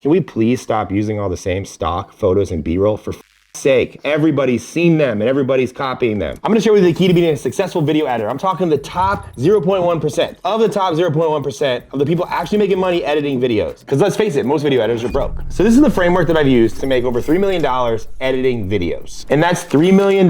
Can we please stop using all the same stock photos and B-roll for sake? Everybody's seen them and everybody's copying them. I'm gonna share with you the key to being a successful video editor. I'm talking the top 0.1% of the top 0.1% of the people actually making money editing videos. Because let's face it, most video editors are broke. So this is the framework that I've used to make over $3 million editing videos. And that's $3 million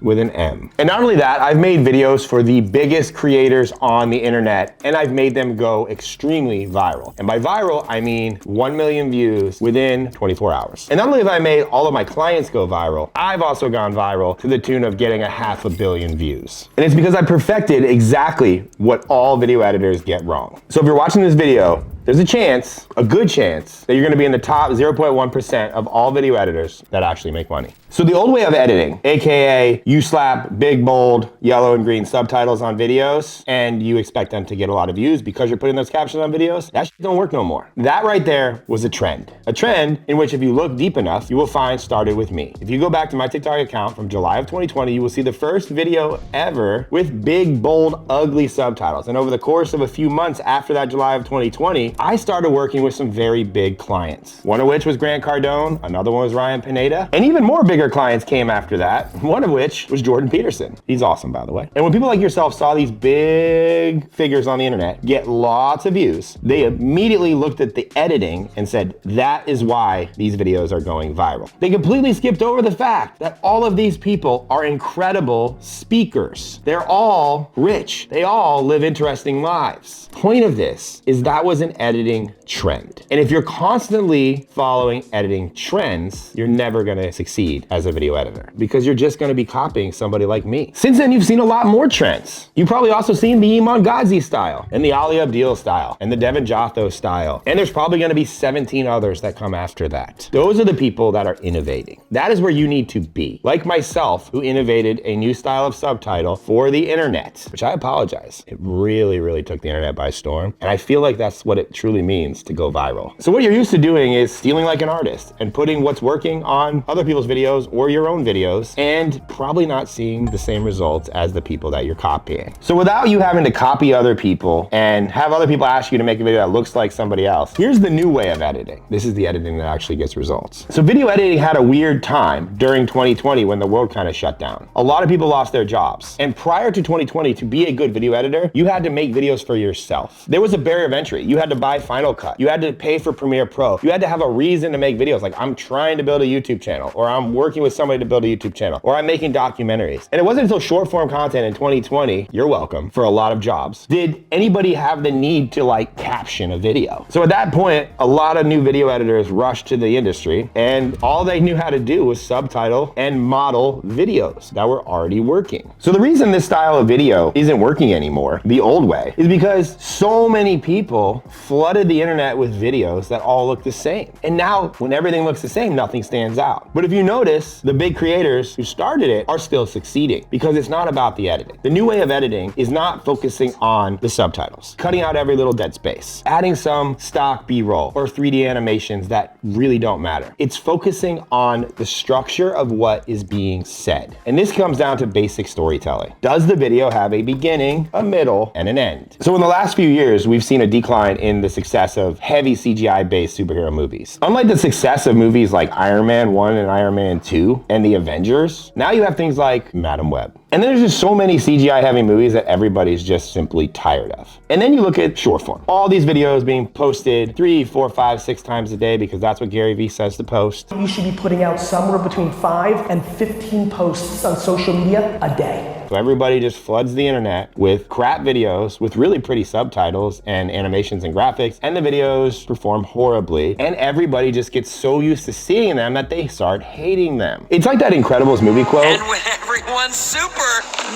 with an M. And not only that, I've made videos for the biggest creators on the internet, and I've made them go extremely viral. And by viral, I mean 1 million views within 24 hours. And not only have I made all of my clients go viral, I've also gone viral to the tune of getting 500 million views. And it's because I perfected exactly what all video editors get wrong. So if you're watching this video, there's a chance, a good chance, that you're gonna be in the top 0.1% of all video editors that actually make money. So the old way of editing, AKA you slap big, bold, yellow and green subtitles on videos and you expect them to get a lot of views because you're putting those captions on videos, that shit don't work no more. That right there was a trend. A trend in which if you look deep enough, you will find started with me. If you go back to my TikTok account from July of 2020, you will see the first video ever with big, bold, ugly subtitles. And over the course of a few months after that July of 2020, I started working with some very big clients. One of which was Grant Cardone, another one was Ryan Pineda, and even more bigger clients came after that, one of which was Jordan Peterson. He's awesome, by the way. And when people like yourself saw these big figures on the internet get lots of views, they immediately looked at the editing and said, that is why these videos are going viral. They completely skipped over the fact that all of these people are incredible speakers. They're all rich. They all live interesting lives. Point of this is that was an editing trend. And if you're constantly following editing trends, you're never gonna succeed as a video editor because you're just gonna be copying somebody like me. Since then, you've seen a lot more trends. You've probably also seen the Iman Ghazi style and the Ali Abdil style and the Devin Jotho style. And there's probably gonna be 17 others that come after that. Those are the people that are innovating. That is where you need to be. Like myself, who innovated a new style of subtitle for the internet, which I apologize. It really, really took the internet by storm. And I feel like that's what it truly means to go viral. So what you're used to doing is stealing like an artist and putting what's working on other people's videos or your own videos and probably not seeing the same results as the people that you're copying. So without you having to copy other people and have other people ask you to make a video that looks like somebody else, here's the new way of editing. This is the editing that actually gets results. So video editing had a weird time during 2020 when the world kind of shut down. A lot of people lost their jobs. And prior to 2020, to be a good video editor, you had to make videos for yourself. There was a barrier of entry. You had to buy Final Cut. You had to pay for Premiere Pro. You had to have a reason to make videos. Like, I'm trying to build a YouTube channel, or I'm working with somebody to build a YouTube channel, or I'm making documentaries. And it wasn't until short form content in 2020, you're welcome, for a lot of jobs, did anybody have the need to like caption a video. So at that point, a lot of new video editors rushed to the industry and all they knew how to do was subtitle and model videos that were already working. So the reason this style of video isn't working anymore, the old way, is because so many people flooded the internet with videos that all look the same. And now when everything looks the same, nothing stands out. But if you notice, the big creators who started it are still succeeding because it's not about the editing. The new way of editing is not focusing on the subtitles, cutting out every little dead space, adding some stock B-roll or 3D animations that really don't matter. It's focusing on the structure of what is being said. And this comes down to basic storytelling. Does the video have a beginning, a middle, and an end? So in the last few years, we've seen a decline in the success of heavy CGI-based superhero movies. Unlike the success of movies like Iron Man 1 and Iron Man 2 and the Avengers, now you have things like Madam Web. And then there's just so many CGI-heavy movies that everybody's just simply tired of. And then you look at short form. All these videos being posted 3, 4, 5, 6 times a day because that's what Gary Vee says to post. You should be putting out somewhere between 5 and 15 posts on social media a day. So everybody just floods the internet with crap videos with really pretty subtitles and animations and graphics, and the videos perform horribly, and everybody just gets so used to seeing them that they start hating them. It's like that Incredibles movie quote. And when everyone's super,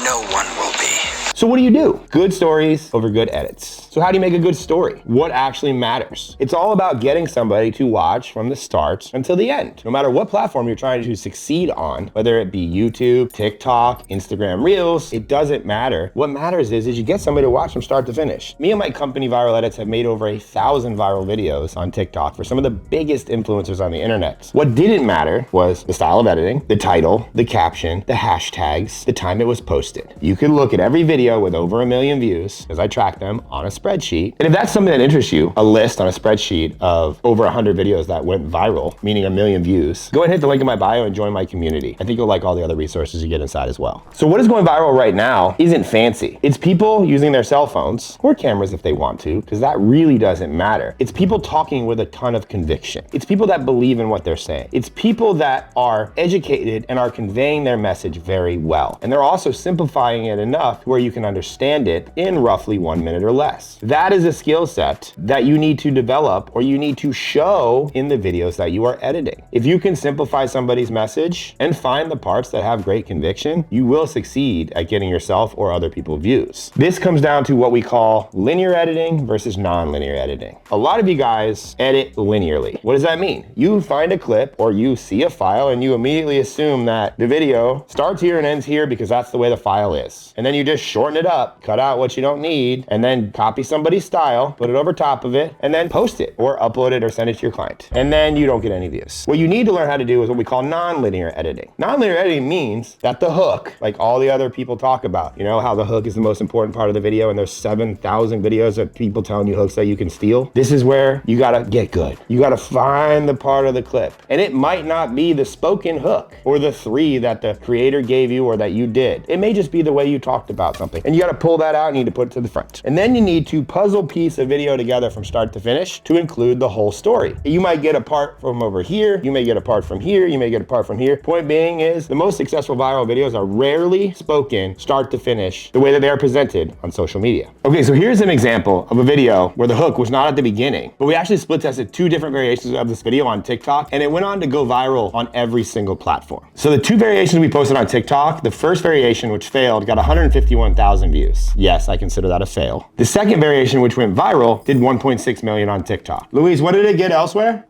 no one will be. So what do you do? Good stories over good edits. So how do you make a good story? What actually matters? It's all about getting somebody to watch from the start until the end. No matter what platform you're trying to succeed on, whether it be YouTube, TikTok, Instagram Reels, it doesn't matter. What matters is you get somebody to watch from start to finish. Me and my company Viral Edits have made over 1,000 viral videos on TikTok for some of the biggest influencers on the internet. What didn't matter was the style of editing, the title, the caption, the hashtags, the time it was posted. You could look at every video video with over 1 million views, because I track them on a spreadsheet. And if that's something that interests you, a list on a spreadsheet of over 100 videos that went viral, meaning 1 million views, go ahead and hit the link in my bio and join my community. I think you'll like all the other resources you get inside as well. So what is going viral right now isn't fancy. It's people using their cell phones or cameras if they want to, because that really doesn't matter. It's people talking with a ton of conviction. It's people that believe in what they're saying. It's people that are educated and are conveying their message very well. And they're also simplifying it enough where you can understand it in roughly 1 minute or less. That is a skill set that you need to develop or you need to show in the videos that you are editing. If you can simplify somebody's message and find the parts that have great conviction, you will succeed at getting yourself or other people views. This comes down to what we call linear editing versus non-linear editing. A lot of you guys edit linearly. What does that mean? You find a clip or you see a file and you immediately assume that the video starts here and ends here because that's the way the file is. And then you just shorten it up, cut out what you don't need, and then copy somebody's style, put it over top of it, and then post it or upload it or send it to your client. And then you don't get any views. What you need to learn how to do is what we call non-linear editing. Non-linear editing means that the hook, like all the other people talk about, you know how the hook is the most important part of the video and there's 7,000 videos of people telling you hooks that you can steal. This is where you gotta get good. You gotta find the part of the clip. And it might not be the spoken hook or the 3 that the creator gave you or that you did. It may just be the way you talked about something. And you gotta pull that out and you need to put it to the front. And then you need to puzzle piece a video together from start to finish to include the whole story. You might get a part from over here, you may get a part from here, you may get a part from here. Point being is the most successful viral videos are rarely spoken start to finish the way that they are presented on social media. Okay, so here's an example of a video where the hook was not at the beginning, but we actually split tested 2 different variations of this video on TikTok and it went on to go viral on every single platform. So the 2 variations we posted on TikTok, the first variation which failed got 151,000 views. Yes, I consider that a fail. The second variation which went viral did 1.6 million on TikTok. Luis, what did it get elsewhere?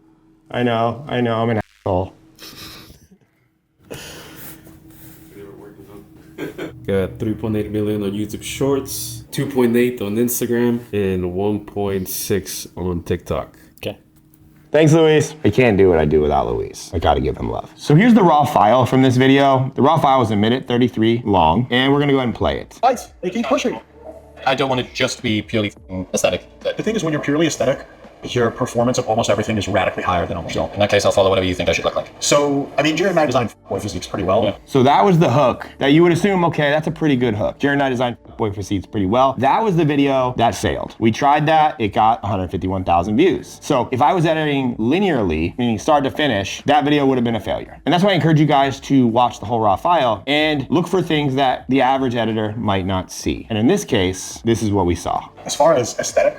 I know, I'm an asshole. Got 3.8 million on YouTube Shorts, 2.8 on Instagram, and 1.6 on TikTok. Okay. Thanks, Luis. I can't do what I do without Luis. I gotta give him love. So here's the raw file from this video. The raw file is 1:33 long, and we're gonna go ahead and play it. Guys, they keep pushing. I don't want it just to be purely aesthetic. The thing is, when you're purely aesthetic, your performance of almost everything is radically higher than almost all. In that case, I'll follow whatever you think I should look like. So, I mean, Jared and I designed boy physiques pretty well. Yeah. So that was the hook that you would assume, okay, that's a pretty good hook. Jared and I designed boy physiques pretty well. That was the video that failed. We tried that, it got 151,000 views. So if I was editing linearly, meaning start to finish, that video would have been a failure. And that's why I encourage you guys to watch the whole raw file and look for things that the average editor might not see. And in this case, this is what we saw. As far as aesthetic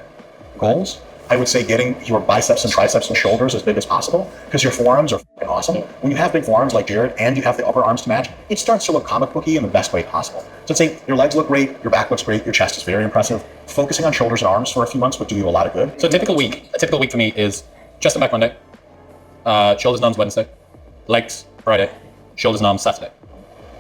goals, I would say getting your biceps and triceps and shoulders as big as possible because your forearms are fucking awesome. When you have big forearms like Jared and you have the upper arms to match, it starts to look comic booky in the best way possible. So say your legs look great, your back looks great, your chest is very impressive. Focusing on shoulders and arms for a few months would do you a lot of good. So a typical week for me is chest and back Monday, shoulders and arms Wednesday, legs Friday, shoulders and arms Saturday.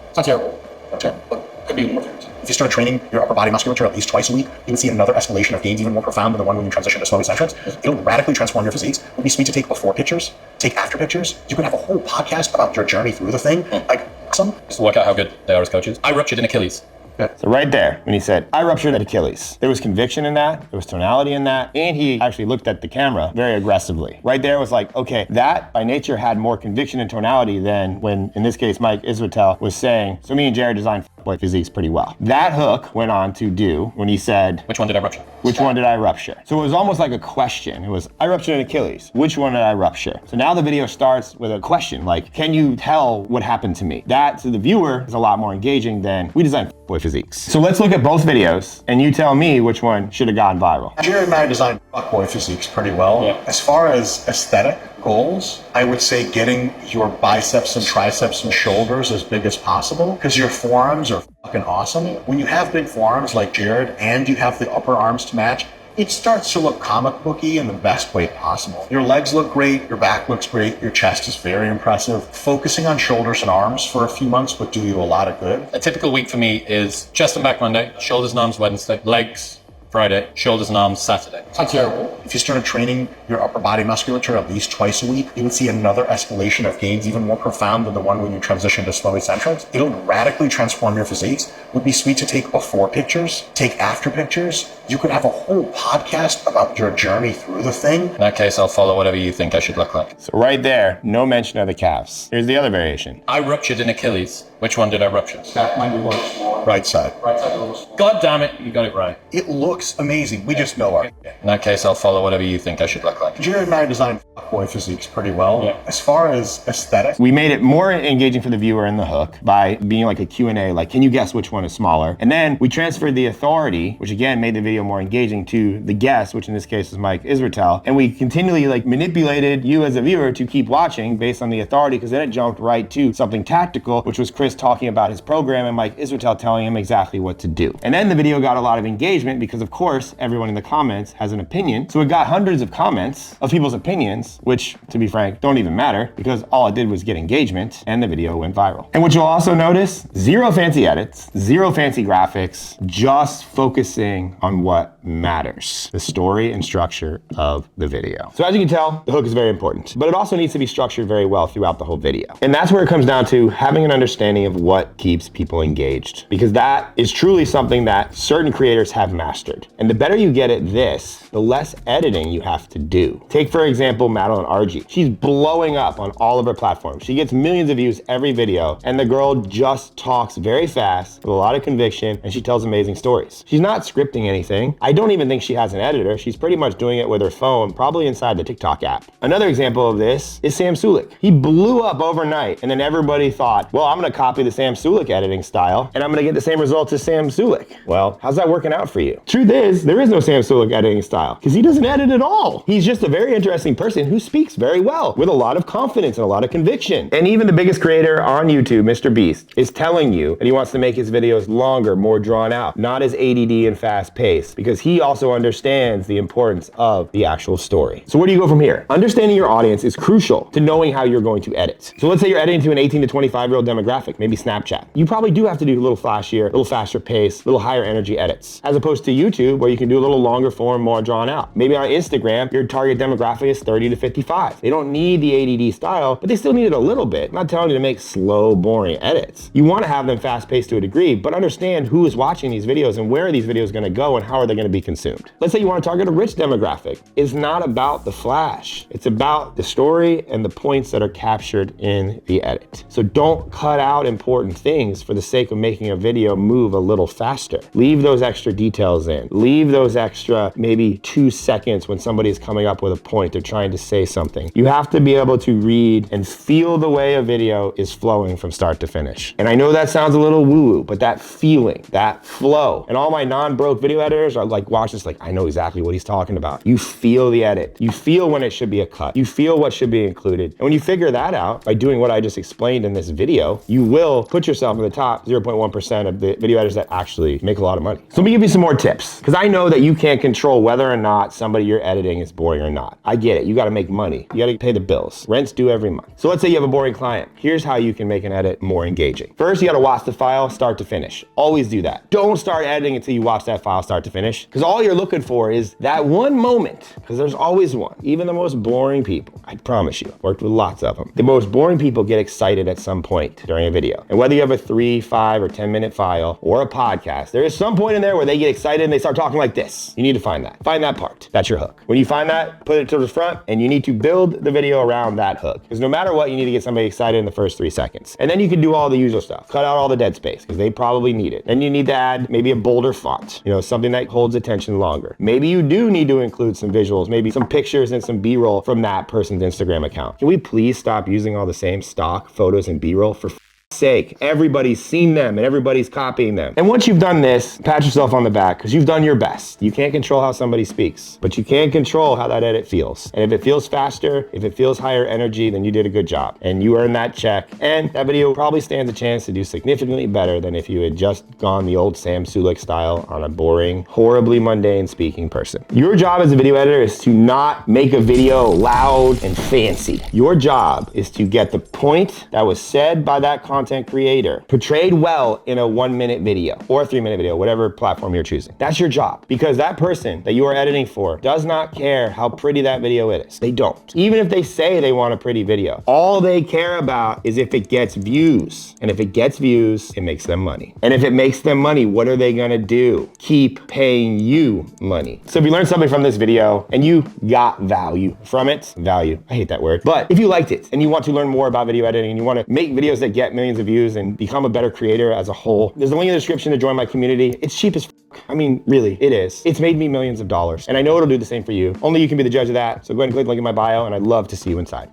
It's not terrible. Not terrible. But could be more things. If you start training your upper body musculature at least twice a week, you would see another escalation of gains even more profound than the one when you transition to slow eccentrics. It'll radically transform your physiques. It would be sweet to take before pictures, take after pictures. You could have a whole podcast about your journey through the thing. Like, awesome. Just to work out how good they are as coaches. I ruptured an Achilles. So right there, when he said, I ruptured an Achilles, there was conviction in that, there was tonality in that, and he actually looked at the camera very aggressively. Right there was like, okay, that by nature had more conviction and tonality than when, in this case, Mike Iswatel was saying, so me and Jared designed boy physiques pretty well. That hook went on to do when he said, which one did I rupture? Which one did I rupture? So it was almost like a question. It was, I ruptured an Achilles. Which one did I rupture? So now the video starts with a question, like, can you tell what happened to me? That, to the viewer, is a lot more engaging than we designed boy physiques. So let's look at both videos, and you tell me which one should have gone viral. Jared and I designed boy physiques pretty well. Yeah. As far as aesthetic goals, I would say getting your biceps and triceps and shoulders as big as possible because your forearms are fucking awesome. When you have big forearms like Jared and you have the upper arms to match, it starts to look comic booky in the best way possible. Your legs look great, your back looks great, your chest is very impressive. Focusing on shoulders and arms for a few months would do you a lot of good. A typical week for me is chest and back Monday, shoulders and arms Wednesday, legs Friday, shoulders and arms Saturday. It's not terrible. If you started training your upper body musculature at least twice a week, you would see another escalation of gains even more profound than the one when you transition to slow eccentrics. It'll radically transform your physiques. It would be sweet to take before pictures, take after pictures. You could have a whole podcast about your journey through the thing. In that case, I'll follow whatever you think I should look like. So right there, no mention of the calves. Here's the other variation. I ruptured an Achilles. Which one did I rupture? That might be worse. Right side. Right side lowest. God damn it, you got it right. It looks amazing. We just know it. In that case, I'll follow whatever you think I should look like. Jared and I designed boy physiques pretty well. Yeah. As far as aesthetic, We made it more engaging for the viewer in the hook by being like a Q&A, like, can you guess which one is smaller? And then we transferred the authority, which again made the video more engaging, to the guest, which in this case is Mike Israetel. And we continually like manipulated you as a viewer to keep watching based on the authority, because then it jumped right to something tactical, which was Chris talking about his program and Mike Israetel telling him exactly what to do. And then the video got a lot of engagement because of course everyone in the comments has an opinion. So it got hundreds of comments of people's opinions, which to be frank, don't even matter because all it did was get engagement and the video went viral. And what you'll also notice, zero fancy edits, zero fancy graphics, just focusing on what matters, the story and structure of the video. So as you can tell, the hook is very important, but it also needs to be structured very well throughout the whole video. And that's where it comes down to having an understanding of what keeps people engaged, because that is truly something that certain creators have mastered. And the better you get at this, the less editing you have to do. Take for example, Madeline RG. She's blowing up on all of her platforms. She gets millions of views every video, and the girl just talks very fast with a lot of conviction, and she tells amazing stories. She's not scripting anything. I don't even think she has an editor. She's pretty much doing it with her phone, probably inside the TikTok app. Another example of this is Sam Sulek. He blew up overnight, and then everybody thought, well, I'm gonna copy the Sam Sulek editing style, and I'm gonna get the same results as Sam Sulek. Well, how's that working out for you? Truth is, there is no Sam Sulek editing style, because he doesn't edit at all. He's just a very interesting person who speaks very well, with a lot of confidence and a lot of conviction. And even the biggest creator on YouTube, Mr. Beast, is telling you that he wants to make his videos longer, more drawn out, not as ADD and fast paced, because he also understands the importance of the actual story. So where do you go from here? Understanding your audience is crucial to knowing how you're going to edit. So let's say you're editing to an 18 to 25-year-old demographic, maybe Snapchat. You probably do have to do a little flashier, a little faster pace, a little higher energy edits, as opposed to YouTube, where you can do a little longer form, more drawn out. Maybe on Instagram, your target demographic is 30 to 55. They don't need the ADD style, but they still need it a little bit. I'm not telling you to make slow, boring edits. You want to have them fast-paced to a degree, but understand who is watching these videos and where are these videos going to go and how are they going to be consumed. Let's say you want to target a rich demographic. It's not about the flash. It's about the story and the points that are captured in the edit. So don't cut out important things for the sake of making a video move a little faster. Leave those extra details in. Leave those extra maybe 2 seconds when somebody is coming up with a point, they're trying to say something. You have to be able to read and feel the way a video is flowing from start to finish. And I know that sounds a little woo-woo, but that feeling, that flow, and all my non-broke video editors are like, watch this, like, I know exactly what he's talking about. You feel the edit. You feel when it should be a cut. You feel what should be included. And when you figure that out by doing what I just explained in this video, you will put yourself in the top 0.1% of the video editors that actually make a lot of money. So let me give you some more tips, because I know that you can't control whether or not somebody you're editing is boring or not. I get it. You got to make money. You got to pay the bills. Rent's due every month. So let's say you have a boring client. Here's how you can make an edit more engaging. First, you got to watch the file start to finish. Always do that. Don't start editing until you watch that file start to finish, because all you're looking for is that one moment, because there's always one. Even the most boring people, I promise you, worked with lots of them. The most boring people get excited at some point during a video. And whether you have a 3, 5, or 10-minute file or a podcast, there is some point in there where they get excited and they start talking like this. You need to find that. Find that part. That's your hook. When you find that, put it to the front, and you need to build the video around that hook. Because no matter what, you need to get somebody excited in the first 3 seconds. And then you can do all the usual stuff. Cut out all the dead space, because they probably need it. Then you need to add maybe a bolder font, something that holds attention longer. Maybe you do need to include some visuals, maybe some pictures and some B-roll from that person's Instagram account. Can we please stop using all the same stock photos and B-roll for sake? Everybody's seen them and everybody's copying them. And once you've done this, pat yourself on the back, because you've done your best. You can't control how somebody speaks, but you can control how that edit feels. And if it feels faster, if it feels higher energy, then you did a good job and you earned that check. And that video probably stands a chance to do significantly better than if you had just gone the old Sam Sulek style on a boring, horribly mundane speaking person. Your job as a video editor is to not make a video loud and fancy. Your job is to get the point that was said by that content content creator, portrayed well in a 1-minute video or a 3-minute video, whatever platform you're choosing. That's your job, because that person that you are editing for does not care how pretty that video is. They don't. Even if they say they want a pretty video, all they care about is if it gets views. And if it gets views, it makes them money. And if it makes them money, what are they gonna do? Keep paying you money. So if you learned something from this video and you got value from it, value, I hate that word, but if you liked it and you want to learn more about video editing and you want to make videos that get millions of views and become a better creator as a whole, there's a link in the description to join my community. It's cheap as I mean, really, it is. It's made me millions of dollars, and I know it'll do the same for you. Only you can be the judge of that. So go ahead and click the link in my bio, and I'd love to see you inside.